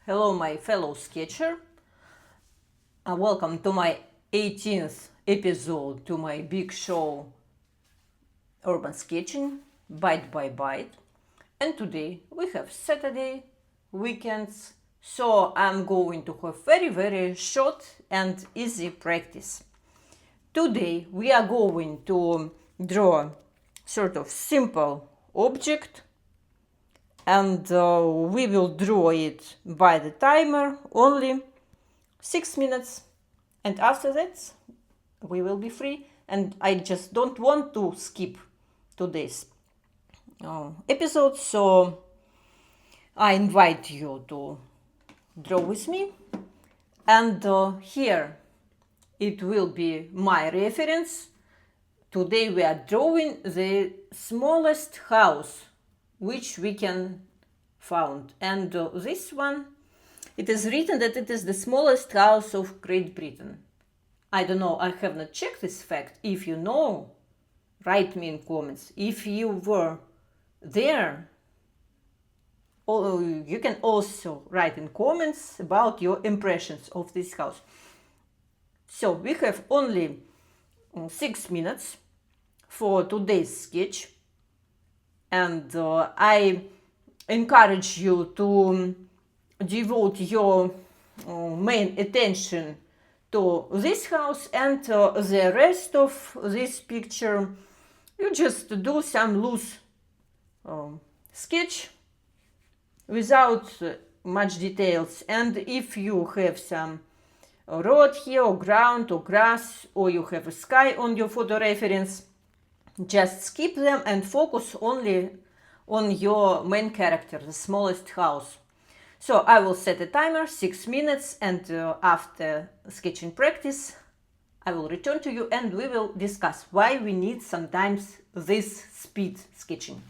Hello, my fellow sketcher. Welcome to my 18th episode to my big show Urban Sketching, Bite by Bite. And today we have Saturday, weekends, so I'm going to have very short and easy practice. Today we are going to draw sort of simple object, and we will draw it by the timer only 6 minutes, and after that we will be free. And I just don't want to skip today's episode, so I invite you to draw with me. And here it will be my reference. Today we are drawing the smallest house which we can found, and this one, it is written that it is the smallest house of Great Britain. I don't know, I have not checked this fact. If you know, write me in comments. If you were there, you can also write in comments about your impressions of this house. So we have only 6 minutes for today's sketch, and I encourage you to devote your main attention to this house, and the rest of this picture you just do some loose sketch without much details. And if you have some road here, or ground, or grass, or you have a sky on your photo reference, just skip them and focus only on your main character, the smallest house. So I will set a timer, 6 minutes, and after sketching practice I will return to you and we will discuss why we need sometimes this speed sketching.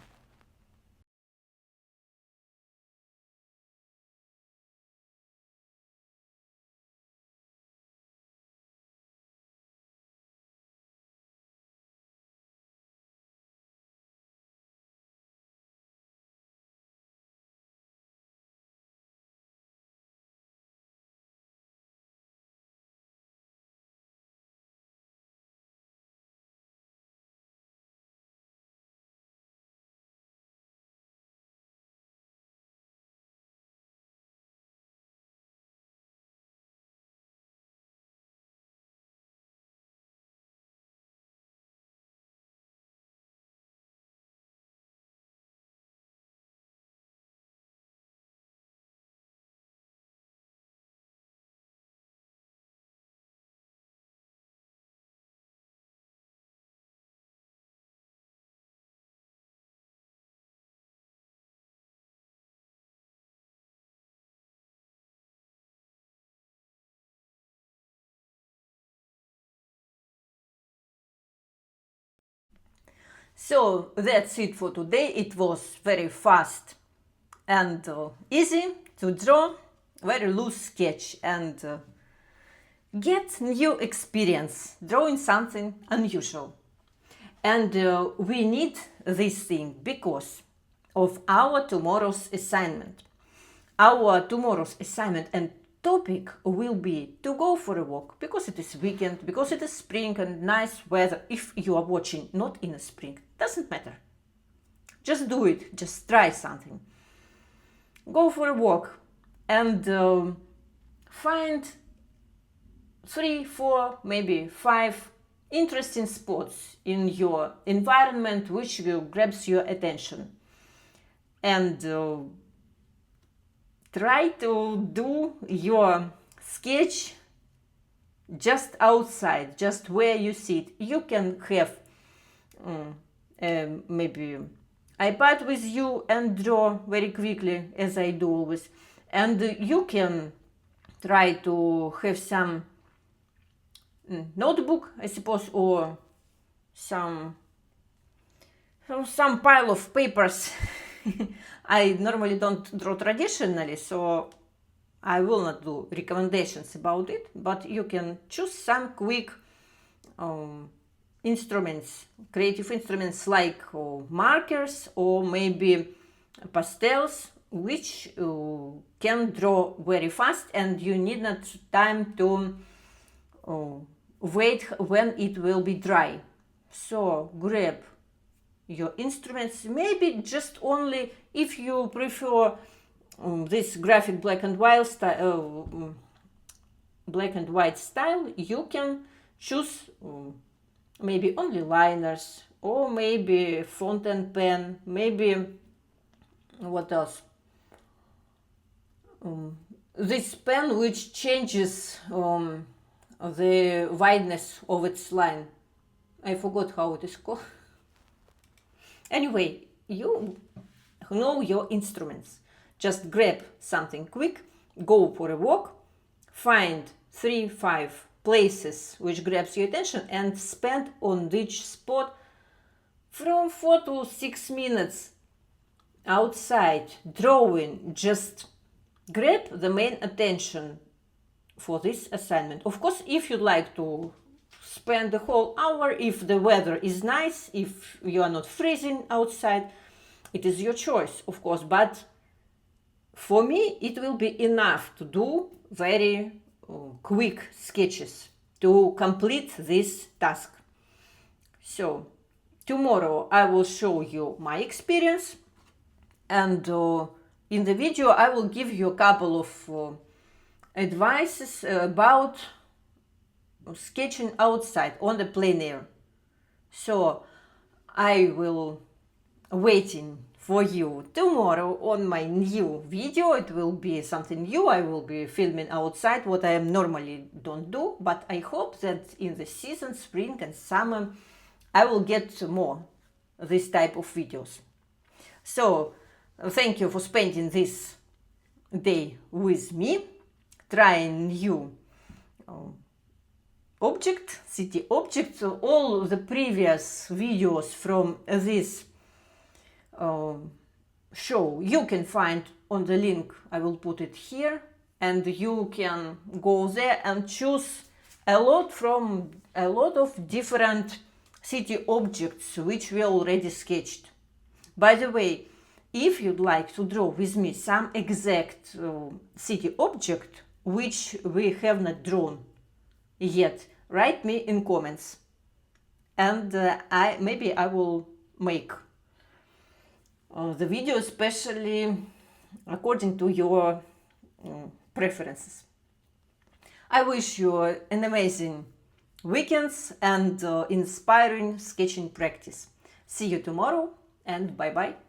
So that's it for today. It was very fast and easy to draw, very loose sketch, and get new experience drawing something unusual. And we need this thing because of our tomorrow's assignment. Our tomorrow's assignment and topic will be to go for a walk, because it is weekend, because it is spring and nice weather. If you are watching not in a spring, doesn't matter. Just do it, just try something. Go for a walk and find 3, 4, maybe 5 interesting spots in your environment which will grabs your attention. And try to do your sketch just outside, just where you sit. You can have maybe iPad with you and draw very quickly, as I do always. And you can try to have some notebook, I suppose, or some pile of papers. I normally don't draw traditionally, so I will not do recommendations about it, but you can choose some quick instruments, creative instruments like markers or maybe pastels which can draw very fast, and you need not time to wait when it will be dry. So grab your instruments, maybe just only if you prefer this graphic black and white style, you can choose maybe only liners, or maybe fountain pen, maybe what else? This pen which changes the wideness of its line. I forgot how it is called. Anyway, you know your instruments. Just grab something quick, go for a walk, find 3-5 places which grabs your attention, and spend on each spot from 4 to 6 minutes outside drawing. Just grab the main attention for this assignment. Of course, if you'd like to spend the whole hour, if the weather is nice, if you are not freezing outside, it is your choice, of course. But for me, it will be enough to do very quick sketches to complete this task. So tomorrow I will show you my experience, and in the video I will give you a couple of advices about sketching outside on the plein air. So I will waiting for you tomorrow on my new video. It will be something new. I will be filming outside, what I normally don't do, but I hope that in the season, spring and summer, I will get more this type of videos. So thank you for spending this day with me, trying new city objects. All the previous videos from this show you can find on the link. I will put it here, and you can go there and choose a lot of different city objects which we already sketched. By the way, if you'd like to draw with me some exact city object which we have not drawn yet, write me in comments, and maybe I will make the video especially according to your preferences. I wish you an amazing weekends and inspiring sketching practice. See you tomorrow, and bye bye.